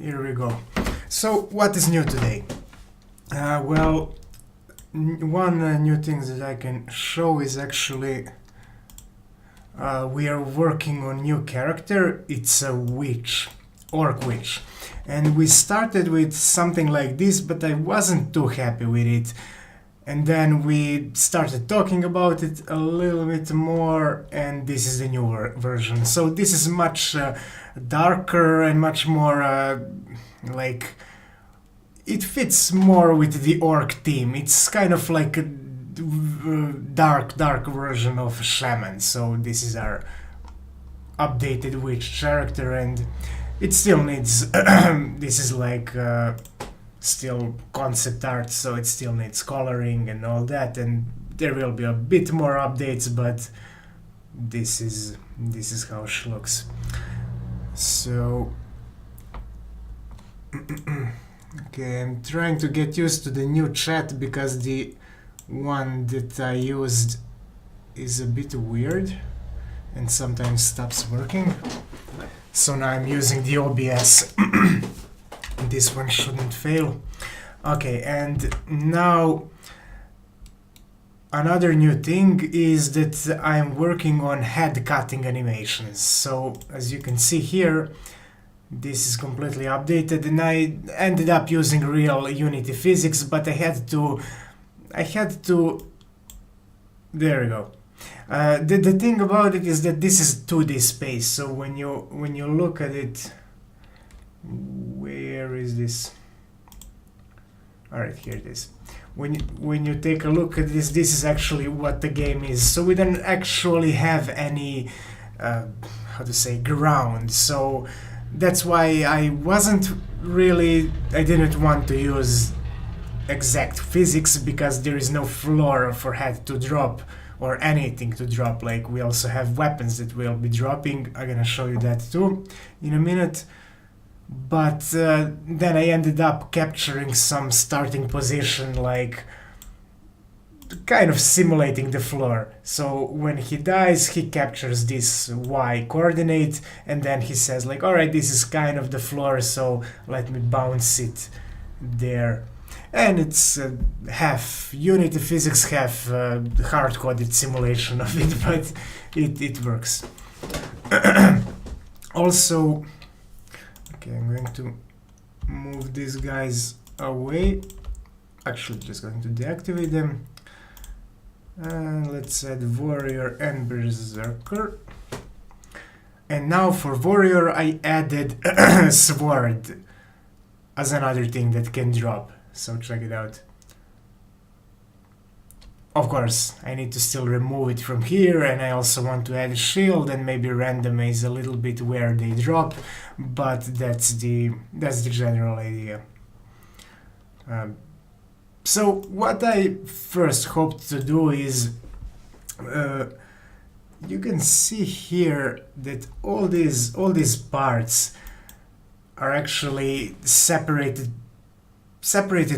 Here we go. So what is new today? Well, one new thing that I can show is actually we are working on new character. It's a witch, orc witch. And we started with something like this, but I wasn't too happy with it. And then we started talking about it a little bit more, and this is the new version. So this is much darker and much more like it fits more with the orc theme. It's kind of like a dark version of Shaman. So this is our updated witch character, and it still needs this is like still concept art, so it still needs coloring and all that, and there will be a bit more updates, but this is how she looks. So okay, I'm trying to get used to the new chat because the one that I used is a bit weird and sometimes stops working. So now I'm using the OBS. This one shouldn't fail. Okay, and now another new thing is that I'm working on head cutting animations. So as you can see here, this is completely updated, and I ended up using real Unity physics, but I had to there we go. The thing about it is that this is 2D space, so when you look at it, where is this? Alright, here it is. When you take a look at this, this is actually what the game is. So we don't actually have any how to say, ground. So that's why I didn't want to use exact physics, because there is no floor for head to drop or anything to drop. Like, we also have weapons that will be dropping. I'm gonna show you that too in a minute. But then I ended up capturing some starting position, like kind of simulating the floor. So when he dies, he captures this Y coordinate, and then he says like, alright, this is kind of the floor, so let me bounce it there. And it's half Unity physics, half hard-coded simulation of it, but it works. Also, okay, I'm going to move these guys away. Actually, just going to deactivate them. And let's add Warrior and Berserker. And now for Warrior, I added Sword as another thing that can drop. So check it out. Of course, I need to still remove it from here, and I also want to add a shield and maybe randomize a little bit where they drop, but that's the general idea. So what I first hoped to do is, you can see here that all these parts are actually separated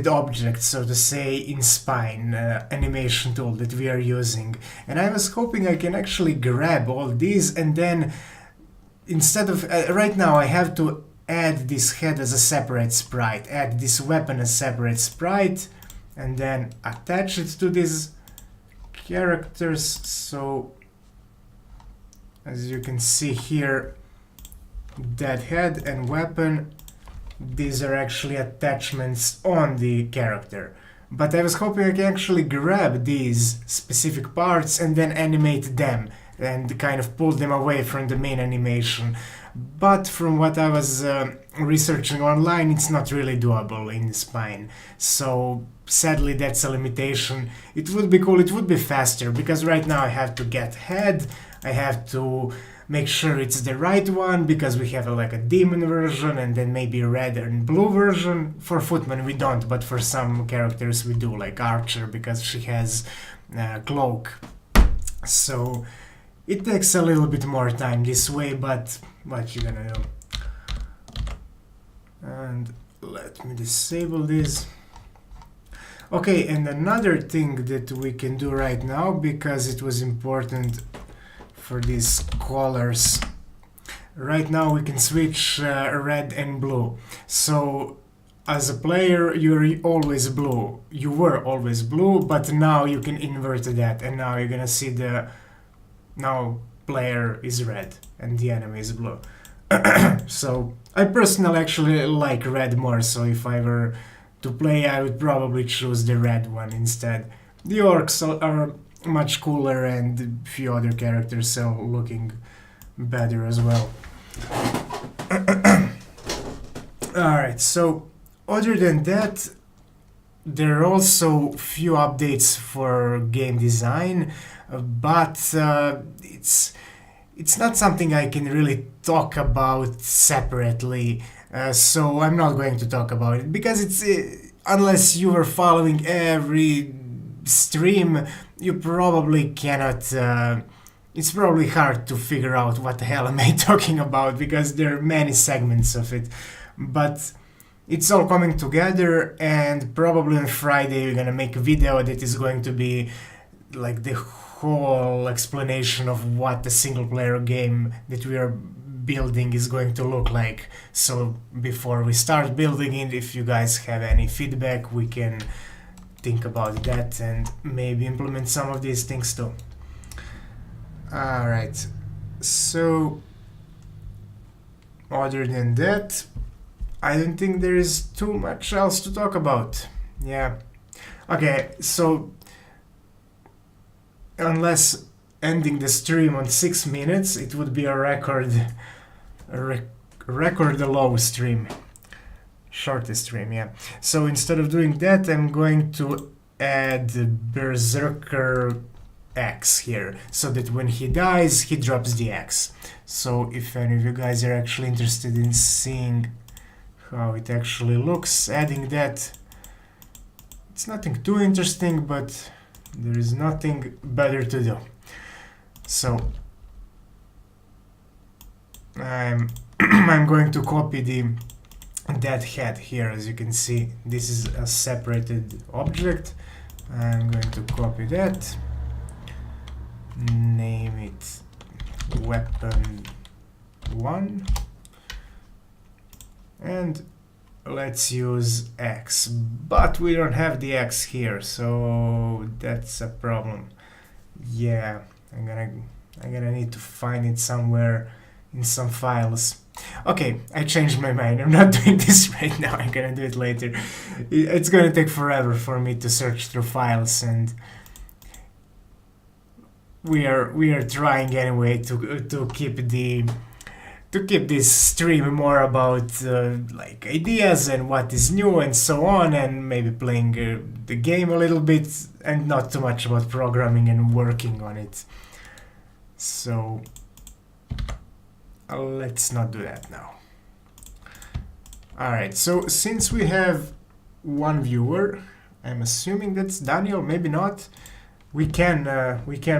objects, so to say, in Spine animation tool that we are using. And I was hoping I can actually grab all these, and then instead of right now I have to add this head as a separate sprite, add this weapon as separate sprite, and then attach it to these characters. So as you can see here, that head and weapon, these are actually attachments on the character. But I was hoping I can actually grab these specific parts and then animate them and kind of pull them away from the main animation. But from what I was researching online, it's not really doable in Spine. So sadly, that's a limitation. It would be cool, it would be faster, because right now I have to get head, I have to make sure it's the right one, because we have like a demon version and then maybe a red and blue version. For Footman we don't, but for some characters we do, like Archer, because she has cloak. So it takes a little bit more time this way, but what you gonna do? And let me disable this. Okay, and another thing that we can do right now, because it was important for these colors, right now we can switch red and blue. So as a player, you're always blue. You were always blue, but now you can invert that, and now you're gonna see the now player is red and the enemy is blue. So I personally actually like red more, so if I were to play I would probably choose the red one instead. The orcs are much cooler and a few other characters are looking better as well. Alright, so other than that, there are also few updates for game design, but it's not something I can really talk about separately, so I'm not going to talk about it because it's unless you are following every stream, you probably cannot. It's probably hard to figure out what the hell am I talking about because there are many segments of it, but it's all coming together, and probably on Friday we're gonna make a video that is going to be like the whole explanation of what the single player game that we are building is going to look like. So before we start building it, if you guys have any feedback, we can think about that and maybe implement some of these things too. Alright, so other than that, I don't think there is too much else to talk about. Yeah. Okay, so unless ending the stream on 6 minutes, it would be a record low stream. Shortest stream, yeah. So instead of doing that, I'm going to add Berserker X here, so that when he dies, he drops the X. So if any of you guys are actually interested in seeing how it actually looks, adding that, it's nothing too interesting, but there is nothing better to do. So I'm I'm going to copy that head here. As you can see, this is a separated object. I'm going to copy that, name it weapon 1, and let's use X, but we don't have the X here, so that's a problem. Yeah, I'm gonna need to find it somewhere in some files. Okay, I changed my mind. I'm not doing this right now. I'm gonna do it later. It's gonna take forever for me to search through files, and we are trying anyway to keep this stream more about like ideas and what is new and so on, and maybe playing the game a little bit, and not too much about programming and working on it. So let's not do that now. Alright, so since we have one viewer, I'm assuming that's Daniel, maybe not, we can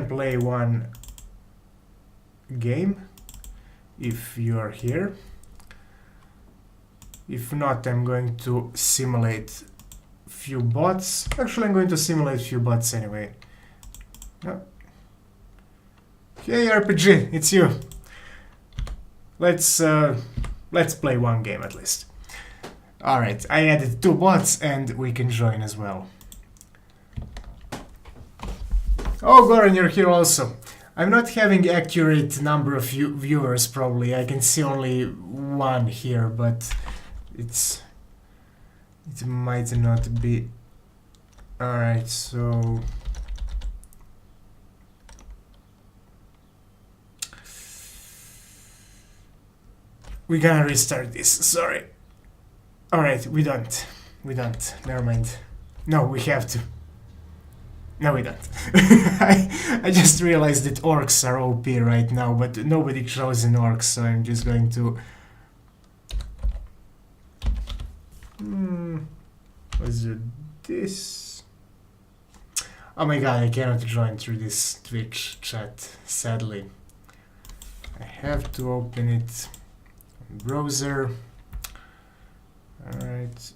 play one game if you are here. If not, I'm going to simulate few bots. Actually, I'm going to simulate few bots anyway. No. Hey RPG, it's you. Let's play one game at least. Alright, I added 2 bots and we can join as well. Oh, Goran, you're here also. I'm not having accurate number of viewers probably. I can see only 1 here, but it might not be. Alright, so we're gonna restart this, sorry. Alright, we don't, never mind. No, we have to. No, we don't. I just realized that orcs are OP right now, but nobody chose an orc, so I'm just going to... let's do this. Oh my god, I cannot join through this Twitch chat, sadly. I have to open it in browser. Alright.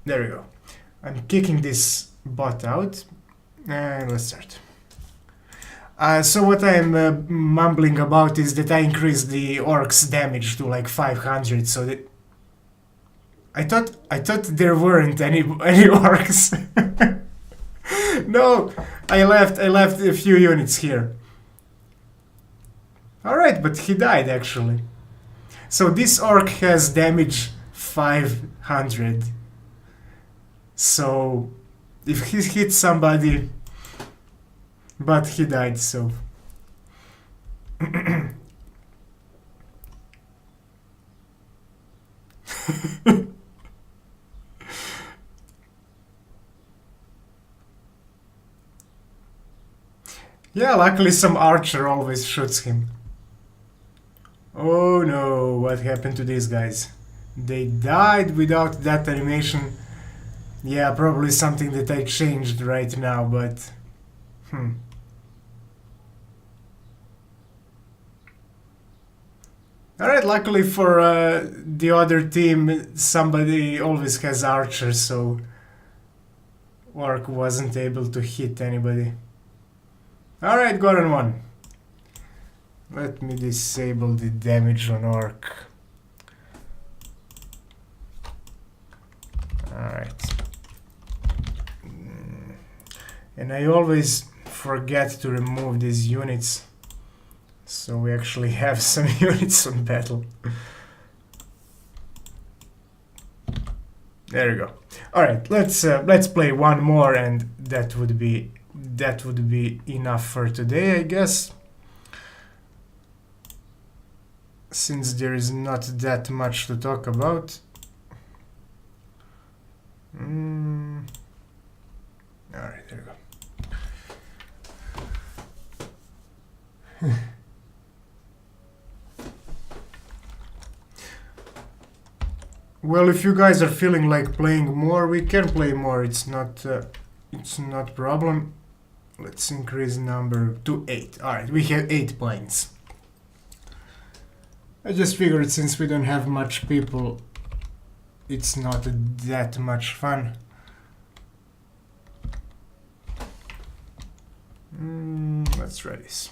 There we go. I'm kicking this bot out, and let's start. So what I'm mumbling about is that I increased the orcs' damage to like 500, so that I thought there weren't any orcs. No, I left a few units here. All right, but he died actually. So this orc has damage 500. So if he hits somebody, but he died, so. Yeah, luckily some archer always shoots him. Oh no, what happened to these guys? They died without that animation. Yeah, probably something that I changed right now, but... Alright, luckily for the other team, somebody always has archers, so... Orc wasn't able to hit anybody. Alright, Goran won. Let me disable the damage on orc. Alright. And I always forget to remove these units. So we actually have some units on battle. There we go. Alright, let's play one more and that would be enough for today, I guess. Since there is not that much to talk about. Alright, there we go. Well, if you guys are feeling like playing more, we can play more. It's not problem. Let's increase number to 8. Alright, we have 8 points. I just figured since we don't have much people, it's not that much fun. Let's try this.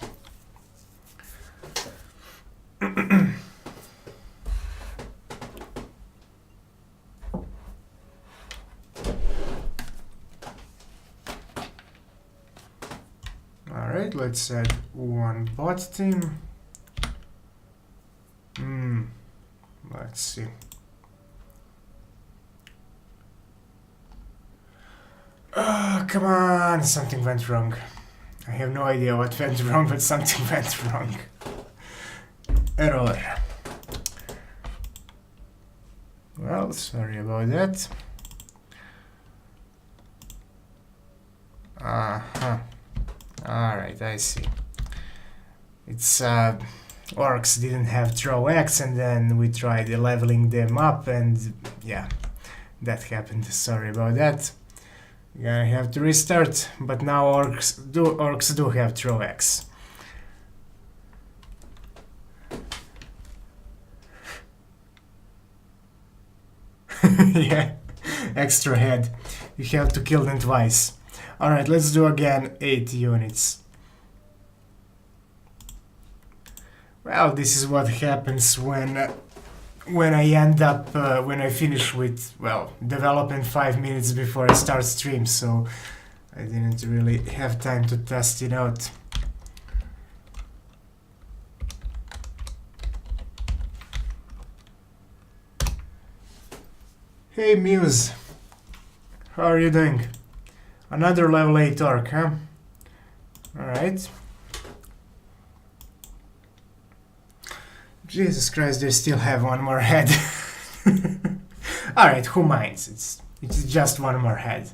Alright, let's add one bot team. Let's see. Oh, come on! Something went wrong. I have no idea what went wrong, but something went wrong. Error. Well, sorry about that. Alright, I see. It's orcs didn't have throw X, and then we tried leveling them up, and yeah, that happened. Sorry about that. Gonna have to restart, but now orcs do have throw X. Yeah, extra head. You have to kill them twice. Alright, let's do again 8 units. Well, this is what happens when I end up, when I finish with, well, development 5 minutes before I start stream, so I didn't really have time to test it out. Hey Muse, how are you doing? Another level 8 orc, huh? Alright. Jesus Christ, they still have one more head. Alright, who minds? It's just one more head.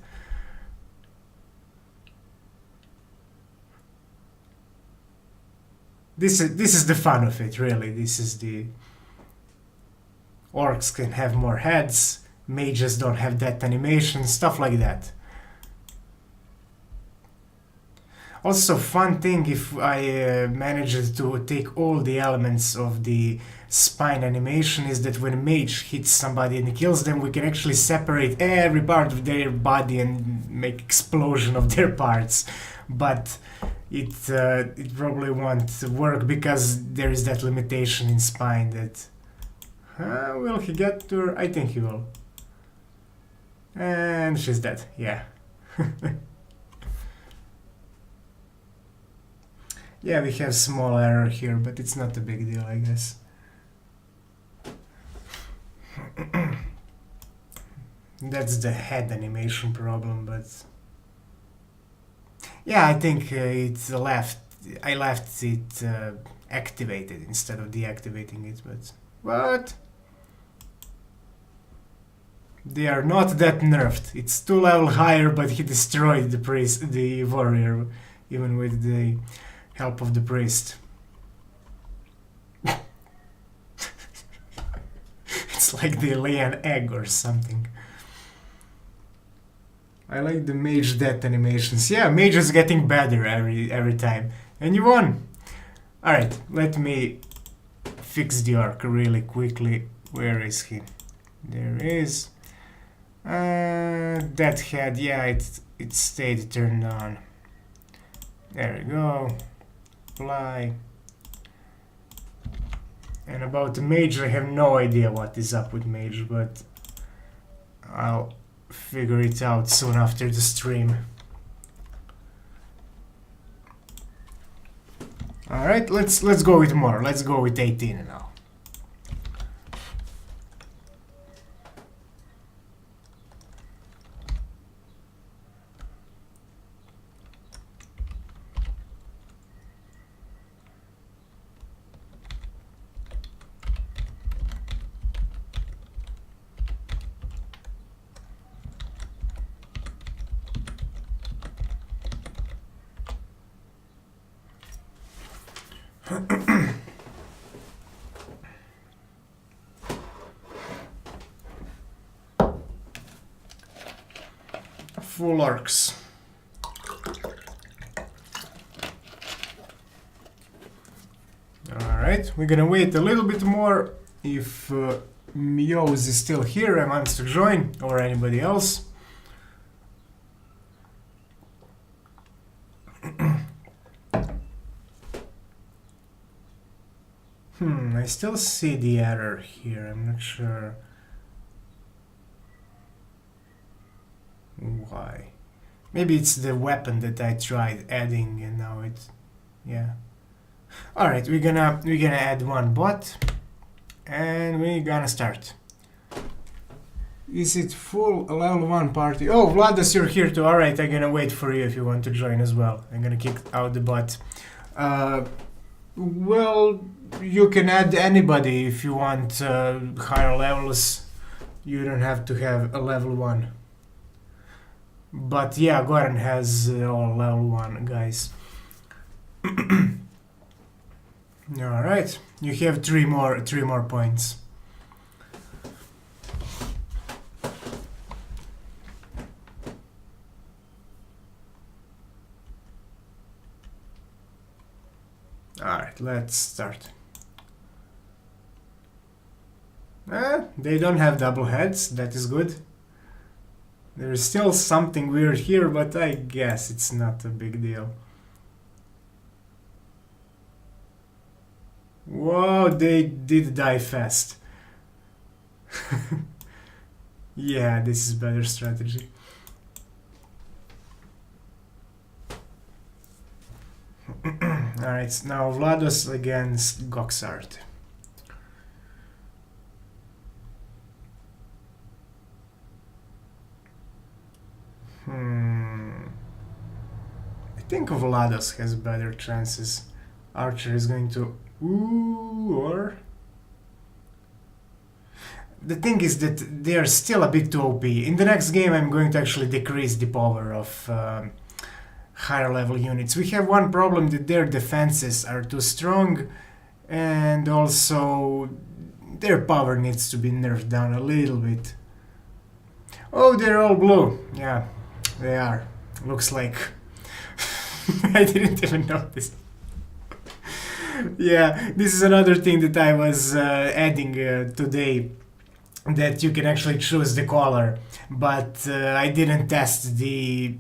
This is the fun of it, really. This is the... Orcs can have more heads, mages don't have that animation, stuff like that. Also, fun thing if I managed to take all the elements of the spine animation is that when mage hits somebody and kills them, we can actually separate every part of their body and make explosion of their parts. But it probably won't work because there is that limitation in Spine that... will he get to her? I think he will. And she's dead, yeah. Yeah, we have small error here, but it's not a big deal, I guess. That's the head animation problem, but... Yeah, I think I left it activated instead of deactivating it, but... What? They are not that nerfed. It's 2 level higher, but he destroyed the warrior, even with the help of the priest. It's like they lay an egg or something. I like the mage death animations. Yeah, mage is getting better every time. And you won! Alright, let me fix the arc really quickly. Where is he? There is. That head, yeah, it stayed turned on. There we go. Apply. And about the mage, I have no idea what is up with mage, but I'll figure it out soon after the stream. Alright, let's go with more. Let's go with 18 now. Full arcs. Alright, we're gonna wait a little bit more if Mioz is still here and wants to join, or anybody else. I still see the error here, I'm not sure why. Maybe it's the weapon that I tried adding and now it's... yeah. Alright, we're gonna add one bot and we're gonna start. Is it full level 1 party? Oh, Vladas, you're here too. Alright, I'm gonna wait for you if you want to join as well. I'm gonna kick out the bot. Well, you can add anybody if you want higher levels. You don't have to have a level 1. But yeah, Goran has all level 1 guys. Alright, you have 3 more points. Alright, let's start. They don't have double heads, that is good. There is still something weird here, but I guess it's not a big deal. Whoa, they did die fast. Yeah, this is better strategy. Alright, now Vlados against Goxart. I think Vlados has better chances. Archer is going to... Ooh, or... The thing is that they are still a bit too OP. In the next game I'm going to actually decrease the power of higher level units. We have one problem, that their defenses are too strong and also their power needs to be nerfed down a little bit. Oh, they're all blue. Yeah, they are. Looks like. I didn't even notice. Yeah, this is another thing that I was adding today, that you can actually choose the color, but I didn't test the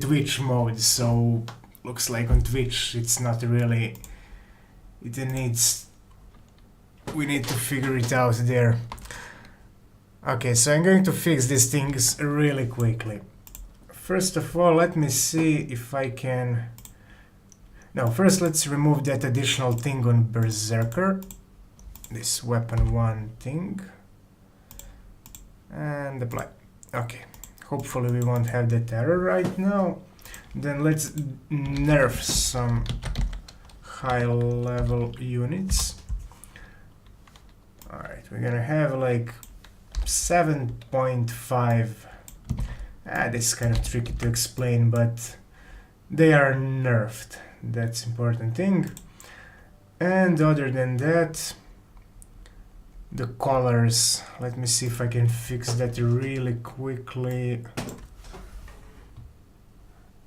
Twitch mode, so looks like on Twitch. It's not really, it needs, we need to figure it out there. Okay, so I'm going to fix these things really quickly. First of all, let me see if I can, no, first let's remove that additional thing on Berserker, this weapon 1 thing, and apply. Okay, hopefully we won't have that error right now. Then let's nerf some high level units. Alright, we're gonna have like 7.5. This is kind of tricky to explain, but they are nerfed. That's important thing. And other than that, the colors, let me see if I can fix that really quickly.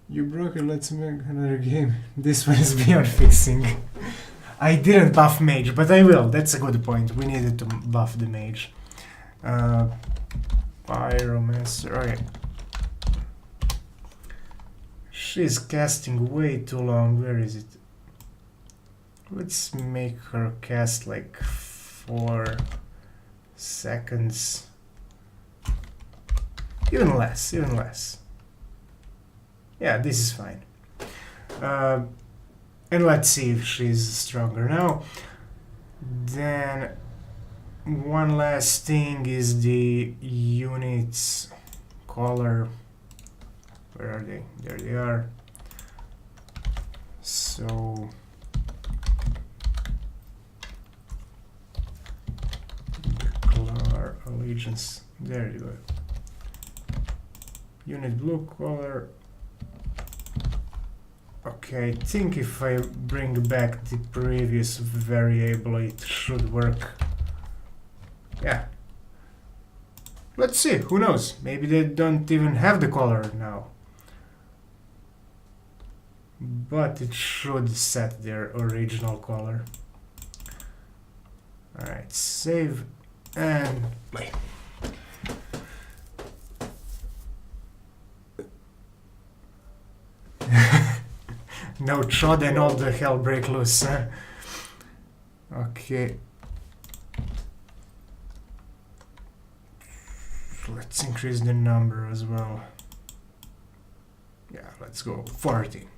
You broke it, let's make another game. This one is beyond fixing. I didn't buff mage, but I will. That's a good point. We needed to buff the mage. Pyromancer. Okay. She's casting way too long. Where is it? Let's make her cast like 4 seconds. Even less, even less. Yeah, this is fine. And let's see if she's stronger now. Then one last thing is the units color. Where are they? There they are. So declare allegiance. There you go. Unit blue color. Okay, I think if I bring back the previous variable, it should work. Yeah. Let's see, who knows? Maybe they don't even have the color now. But it should set their original color. Alright, save and play. No Chod and all the hell break loose. Huh? Okay. Let's increase the number as well. Yeah, let's go 40.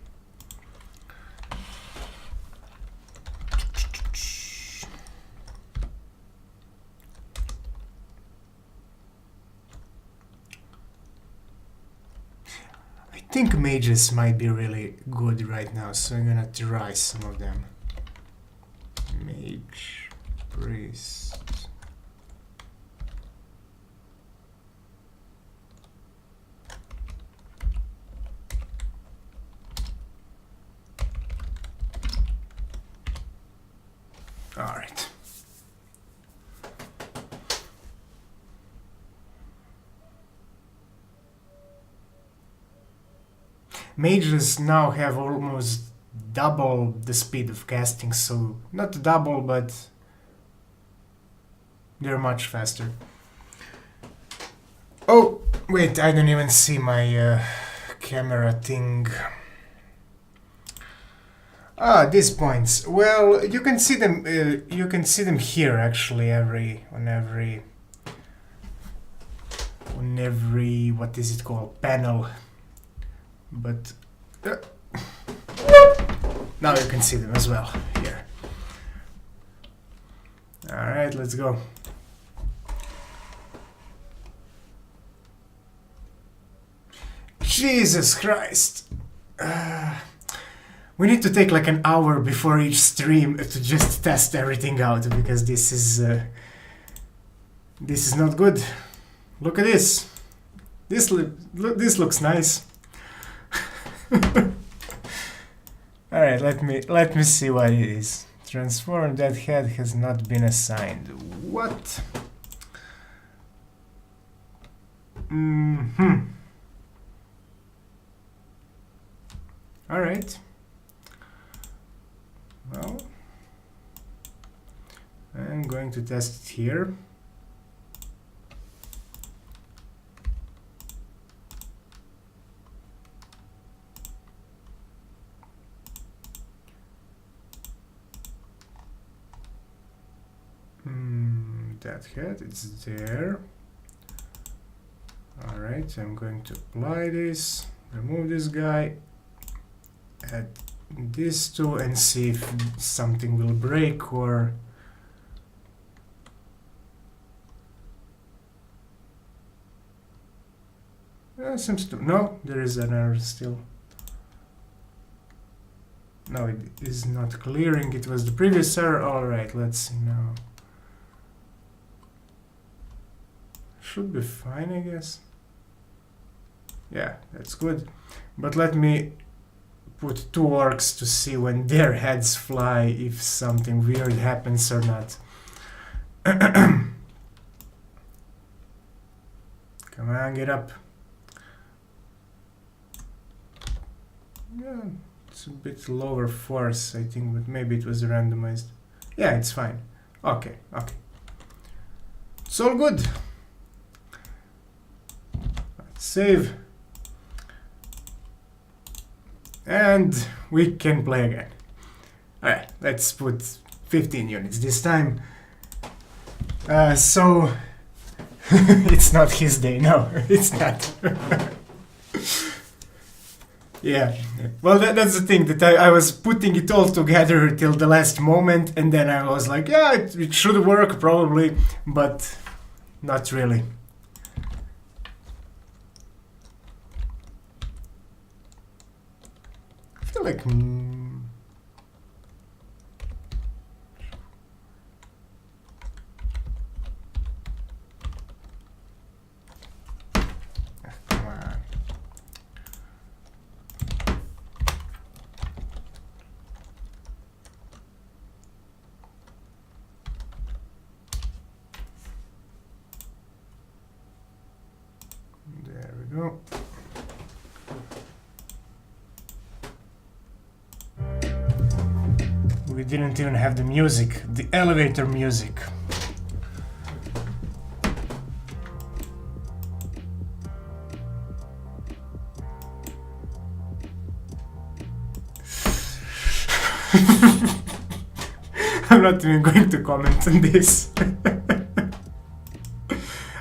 I think mages might be really good right now, so I'm gonna try some of them. Mage, priest. All right. Mages now have almost double the speed of casting, so not double, but they're much faster. Oh, wait, I don't even see my camera thing. Ah, these points. Well, you can see them. You can see them here actually. On every what is it called, panel. But now you can see them as well here. All right, let's go. Jesus Christ. We need to take like an hour before each stream to just test everything out, because this is not good. Look at this. This looks nice. All right, let me see what it is. Transform that head has not been assigned. What? All right. Well, I'm going to test it here. Flat head, it's there. Alright, I'm going to apply this, remove this guy, add these two and see if something will break or... seems to... No, there is an error still. No, it is not clearing. It was the previous error. Alright, let's see now. Should be fine, I guess. Yeah, that's good. But let me put two orcs to see when their heads fly if something weird happens or not. Come on, get up. Yeah, it's a bit lower force, I think, but maybe it was randomized. Yeah, it's fine. Okay, okay. It's all good. Let's save. And we can play again. Alright, let's put 15 units this time. So... it's not his day, no, it's not. Yeah, well that's the thing, that I was putting it all together till the last moment, and then I was like, yeah, it should work probably, but not really. I feel like... come on. There we go. We didn't even have the music, the elevator music. I'm not even going to comment on this.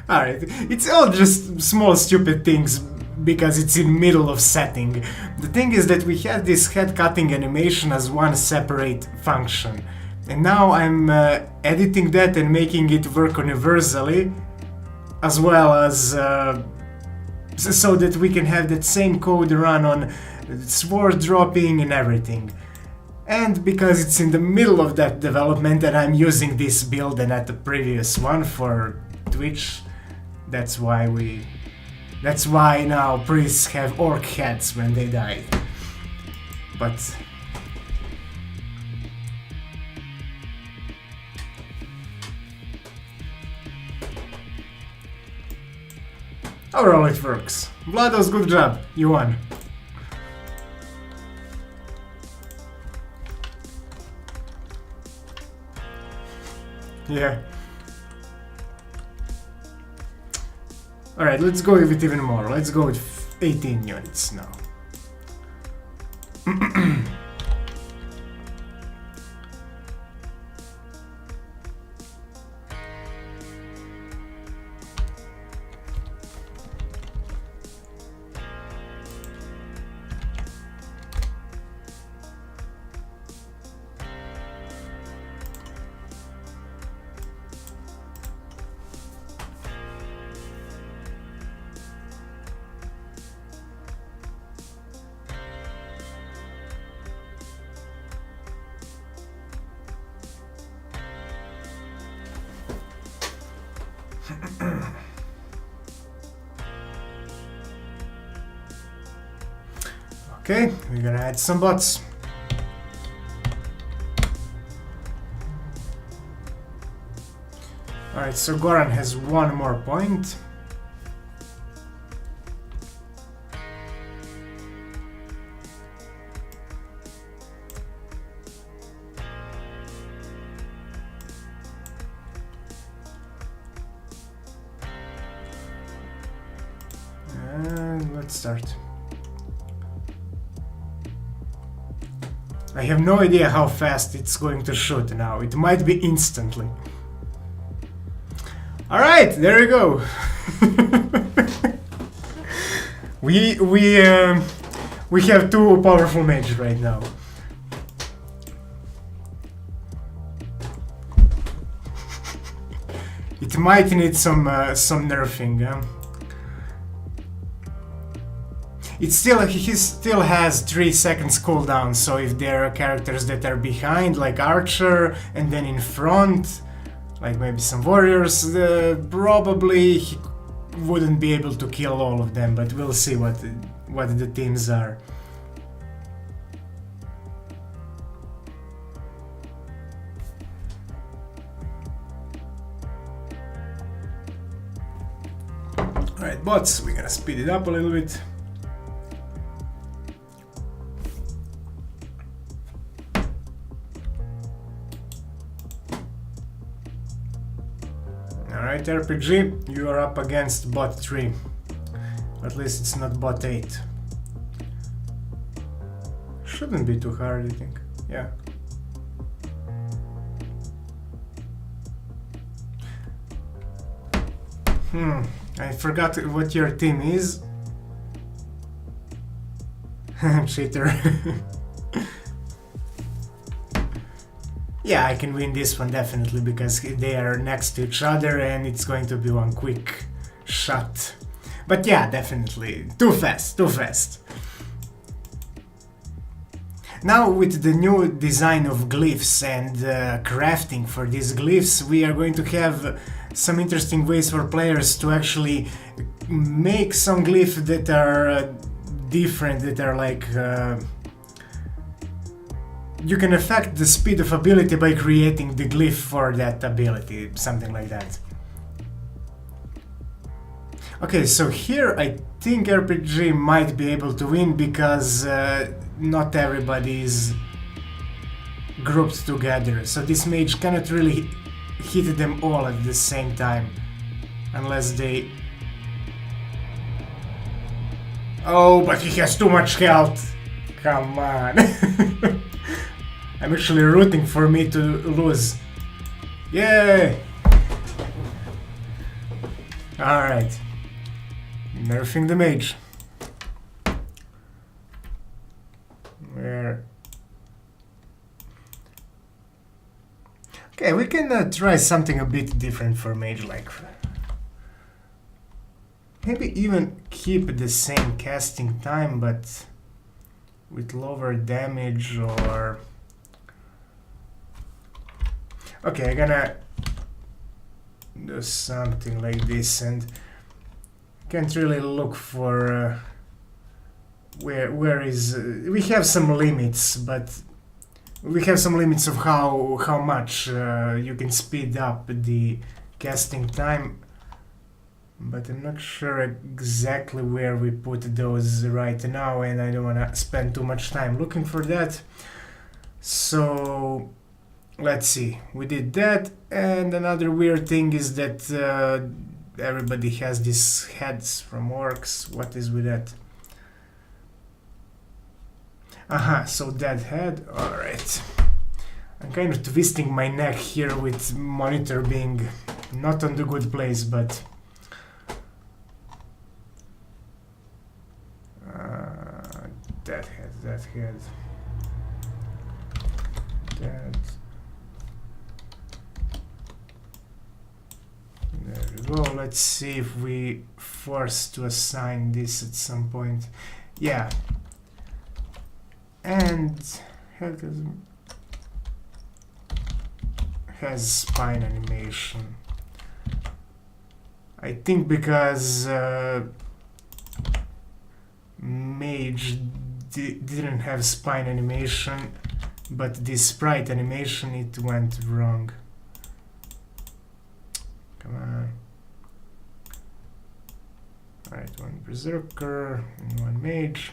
Alright, it's all just small stupid things because it's in middle of setting. The thing is that we had this head cutting animation as one separate function. And now I'm editing that and making it work universally, as well as so that we can have that same code run on sword dropping and everything. And because it's in the middle of that development and I'm using this build and not the previous one for Twitch, that's why now priests have orc heads when they die. But overall it works. Vlados, good job, you won. Yeah. Alright, let's go with even more. Let's go with 18 units now. Okay, we're gonna add some bots. Alright, so Goran has one more point. And let's start. I have no idea how fast it's going to shoot now. It might be instantly. All right, there we go. we have two powerful mages right now. It might need some nerfing. He still has 3 seconds cooldown, so if there are characters that are behind, like Archer, and then in front, like maybe some warriors, probably he wouldn't be able to kill all of them, but we'll see what the teams are. Alright, bots, we're gonna speed it up a little bit. Alright, RPG, you are up against bot 3. At least it's not bot 8. Shouldn't be too hard, I think. Yeah. I forgot what your team is. Cheater. Yeah, I can win this one definitely because they are next to each other and it's going to be one quick shot. But yeah, definitely. Too fast, too fast. Now with the new design of glyphs and crafting for these glyphs, we are going to have some interesting ways for players to actually make some glyphs that are different, that are like... you can affect the speed of ability by creating the glyph for that ability, something like that. Okay, so here I think RPG might be able to win because not everybody is grouped together, so this mage cannot really hit them all at the same time, unless they... Oh, but he has too much health! Come on! I'm actually rooting for me to lose. Yay! Alright. Nerfing the mage. Where? Okay, we can try something a bit different for mage, like maybe even keep the same casting time, but with lower damage, or okay, I'm gonna do something like this, and can't really look for where is we have some limits, but we have some limits of how much you can speed up the casting time, but I'm not sure exactly where we put those right now, and I don't want to spend too much time looking for that. So let's see, we did that, and another weird thing is that everybody has these heads from orcs. What is with that? Aha, so that head, alright. I'm kind of twisting my neck here with monitor being not on the good place, but that head, that. There we go. Let's see if we force to assign this at some point. Yeah. And head has spine animation. I think because mage didn't have spine animation, but this sprite animation, it went wrong. Come on. Alright, one berserker and one mage.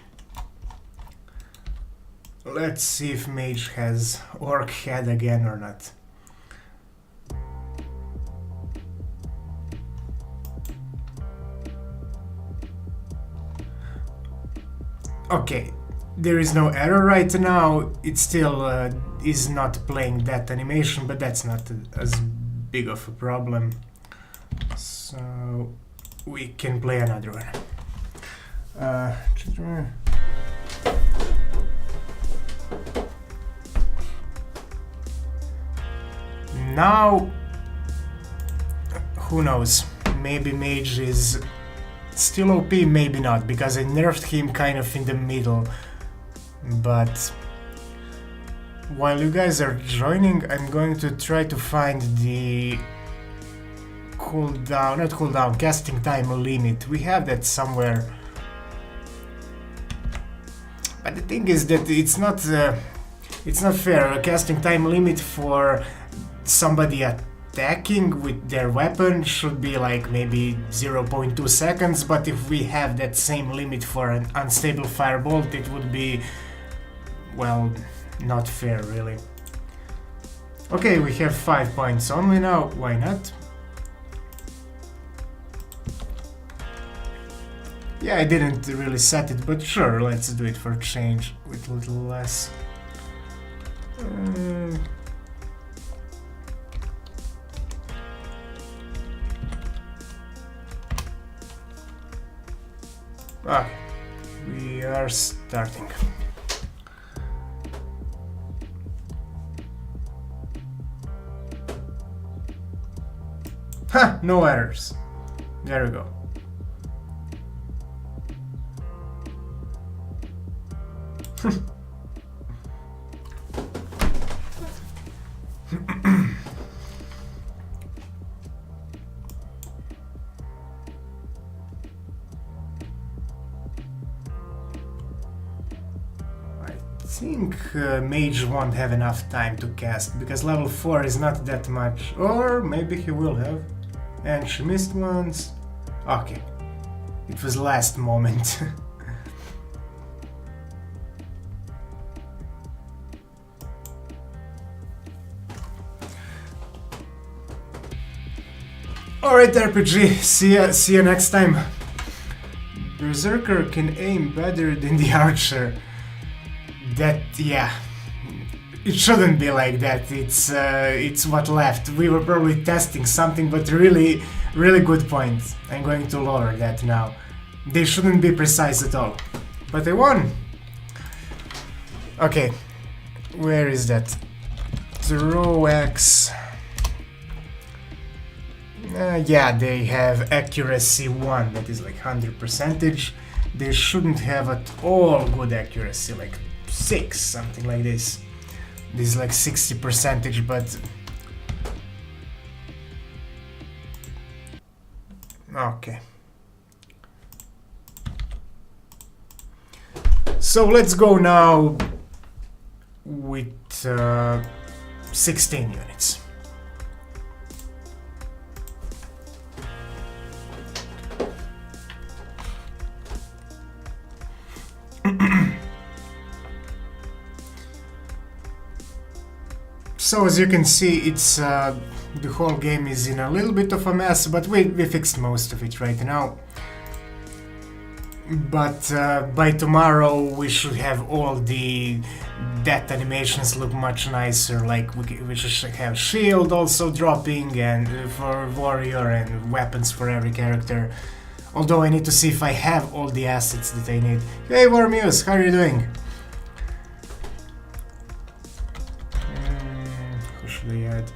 Let's see if mage has orc head again or not. Okay, there is no error right now. It still is not playing that animation, but that's not as big of a problem. So we can play another one. Now, who knows? Maybe Mage is still OP, maybe not, because I nerfed him kind of in the middle. But while you guys are joining, I'm going to try to find the casting time limit. We have that somewhere. But the thing is that it's not fair. A casting time limit for somebody attacking with their weapon should be like maybe 0.2 seconds, but if we have that same limit for an unstable firebolt, it would be, well, not fair really. Okay, we have 5 points only now, why not? Yeah, I didn't really set it, but sure, let's do it for a change with a little less. We are starting. Ha! No errors. There we go. I think Mage won't have enough time to cast, because level 4 is not that much. Or maybe he will have. And she missed once. Okay. It was last moment. Alright RPG, see ya next time. Berserker can aim better than the archer. That, yeah, it shouldn't be like that. It's what left. We were probably testing something, but really good point. I'm going to lower that now. They shouldn't be precise at all. But I won. Okay, where is that? Throw X. Yeah, they have accuracy 1, that is like 100%. They shouldn't have at all good accuracy, like 6, something like this. This is like 60%, but... Okay. So let's go now with 16 units. So as you can see, it's the whole game is in a little bit of a mess, but we fixed most of it right now. But by tomorrow we should have all the death animations look much nicer, like we should have shield also dropping, and for warrior, and weapons for every character. Although I need to see if I have all the assets that I need. Hey Warmuse, how are you doing? Who should I add?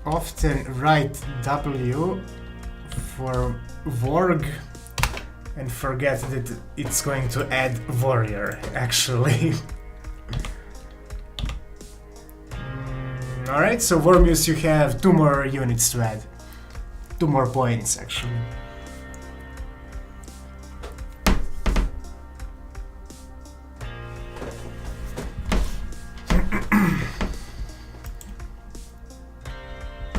Often write W for Vorg and forget that it's going to add warrior, actually. Alright, so Wormius, you have 2 more units to add. 2 more points, actually.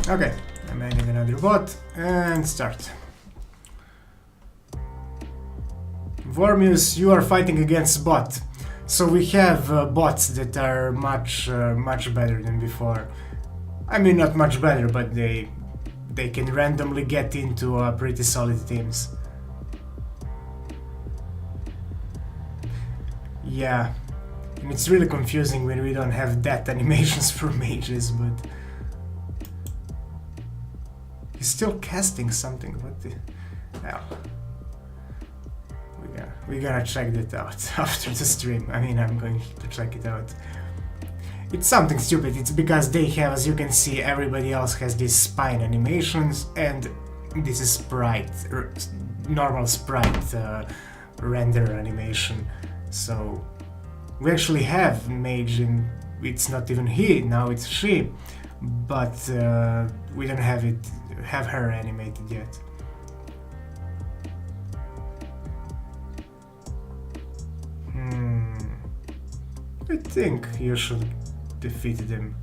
Okay, I'm adding another bot and start. Vormius, you are fighting against bot. So we have bots that are much better than before. I mean, not much better, but they can randomly get into pretty solid teams. Yeah, and it's really confusing when we don't have that animations for mages, but he's still casting something. What the hell? We're gonna check that out after the stream. I mean, I'm going to check it out. It's something stupid. It's because they have, as you can see, everybody else has these spine animations, and this is sprite, normal sprite render animation. So we actually have mage, and it's not even he, now it's she, but we don't have her animated yet. I think you should defeat him.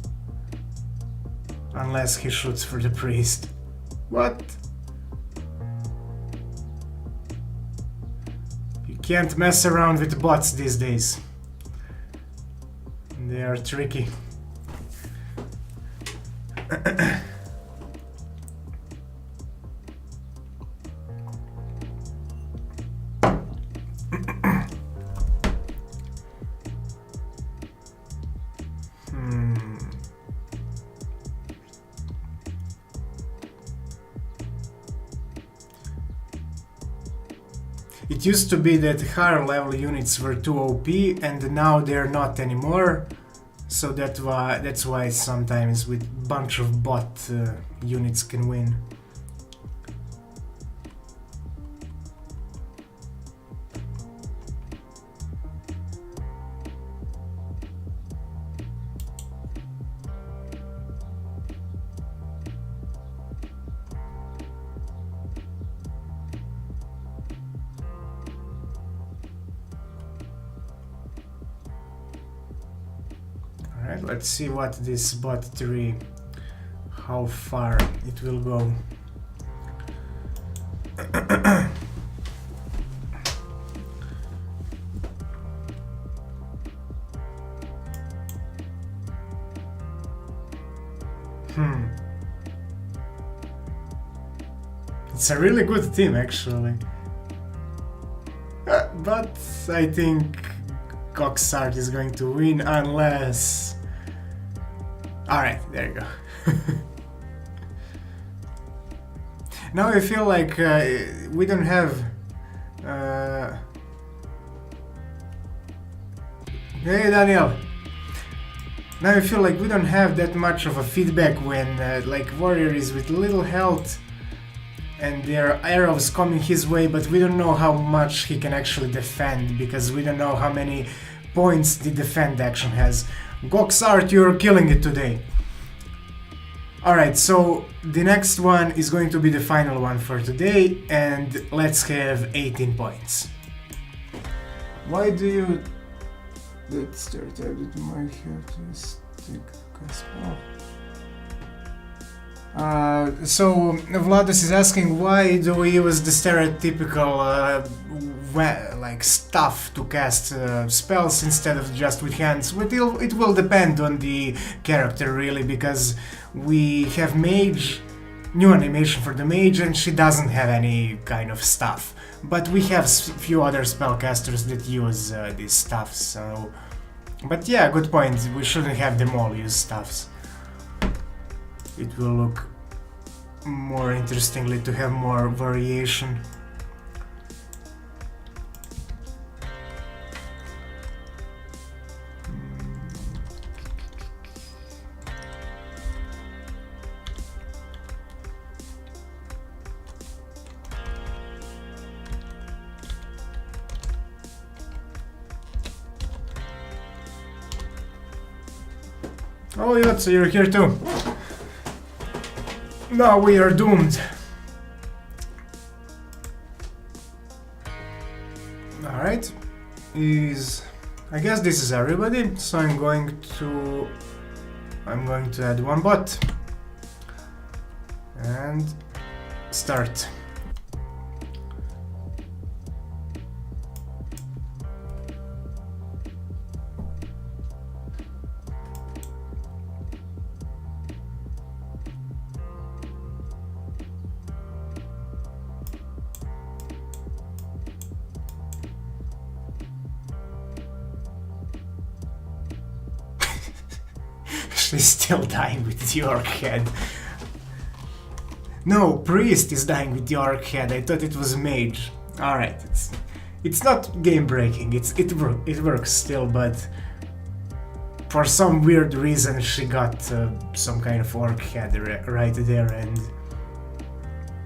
Unless he shoots for the priest. What? You can't mess around with bots these days. They are tricky. It used to be that higher level units were too OP, and now they're not anymore. So that's why sometimes with bunch of bot units can win. Alright, let's see what this bot 3, how far it will go. It's a really good team, actually. But I think Coxart is going to win unless... Alright, there you go. Now I feel like we don't have... Hey Daniel! Now I feel like we don't have that much of a feedback when like warrior is with little health and there are arrows coming his way, but we don't know how much he can actually defend, because we don't know how many points the defend action has. Goxart, you're killing it today. Alright, so the next one is going to be the final one for today, and let's have 18 points. Why do you... Let's start out with my characteristic gospel. So Vladis is asking, why do we use the stereotypical like stuff to cast spells instead of just with hands? It will depend on the character really, because we have mage, new animation for the mage, and she doesn't have any kind of stuff. But we have few other spellcasters that use this stuff, so... But yeah, good point, we shouldn't have them all use stuffs. It will look more interestingly to have more variation. Oh, yeah, so you're here too. Now we are doomed. Alright. I guess this is everybody, so I'm going to add one bot. And start. actually still dying with the orc head. No, priest is dying with the orc head. I thought it was mage. Alright, it's not game breaking. It works still, but for some weird reason she got some kind of orc head right there, and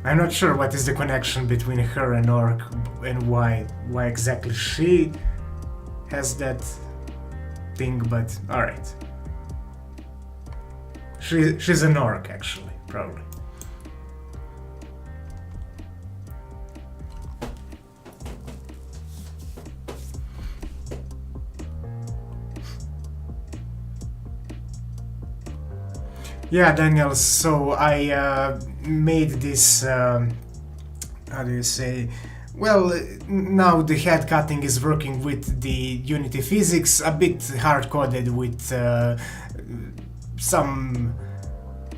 I'm not sure what is the connection between her and orc and why exactly she has that thing, but alright. She's an orc actually, probably. Yeah, Daniel, so I made this, how do you say, well, now the head cutting is working with the Unity physics, a bit hard-coded with some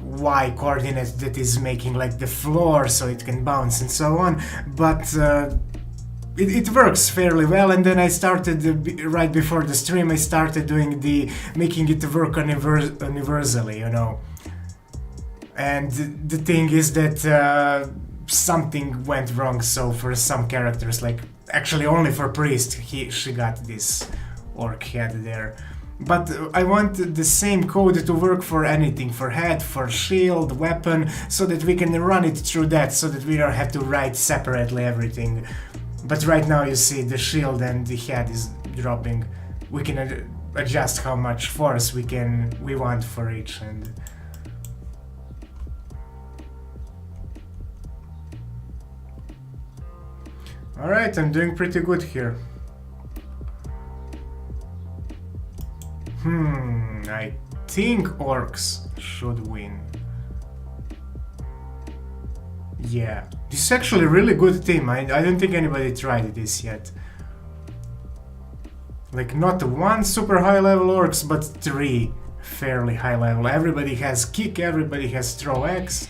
Y coordinate that is making like the floor so it can bounce and so on, but it works fairly well. And then I started, right before the stream, I started doing making it work universally, you know. And the thing is that something went wrong, so for some characters, like actually only for priest, she got this orc head there. But I want the same code to work for anything, for head, for shield, weapon, so that we can run it through that, so that we don't have to write separately everything. But right now you see the shield and the head is dropping. We can adjust how much force we want for each. And alright, I'm doing pretty good here. I think orcs should win. Yeah, this is actually a really good team. I don't think anybody tried this yet. Like, not one super high level orcs, but 3 fairly high level. Everybody has kick, everybody has throw X.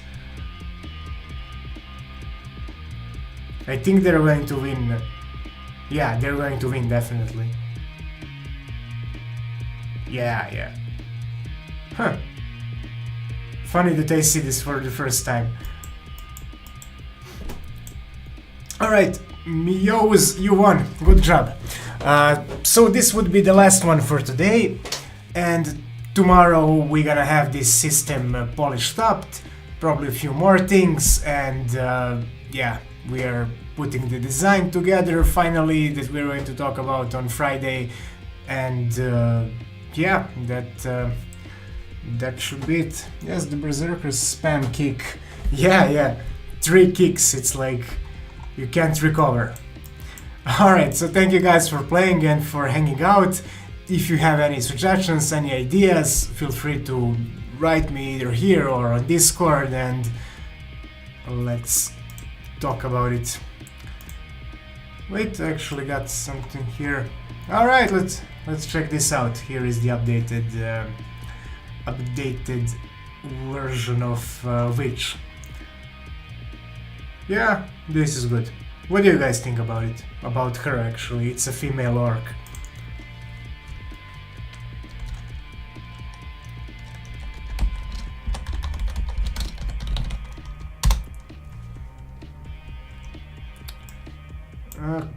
I think they're going to win. Yeah, they're going to win, definitely. Yeah. Huh. Funny that I see this for the first time. Alright, Mios, you won. Good job. So this would be the last one for today. And tomorrow we're gonna have this system polished up. Probably a few more things. And yeah, we are putting the design together finally that we're going to talk about on Friday. And yeah, that should be it. Yes, the Berserker's spam kick. Yeah, 3 kicks, it's like you can't recover. Alright, so thank you guys for playing and for hanging out. If you have any suggestions, any ideas, feel free to write me either here or on Discord, and let's talk about it. Wait, I actually got something here. Alright, let's check this out. Here is the updated version of Witch. Yeah, this is good. What do you guys think about it? About her, actually. It's a female orc.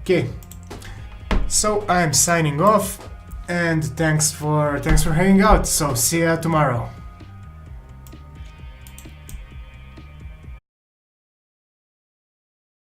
Okay. So I'm signing off, and thanks for hanging out. So see ya tomorrow.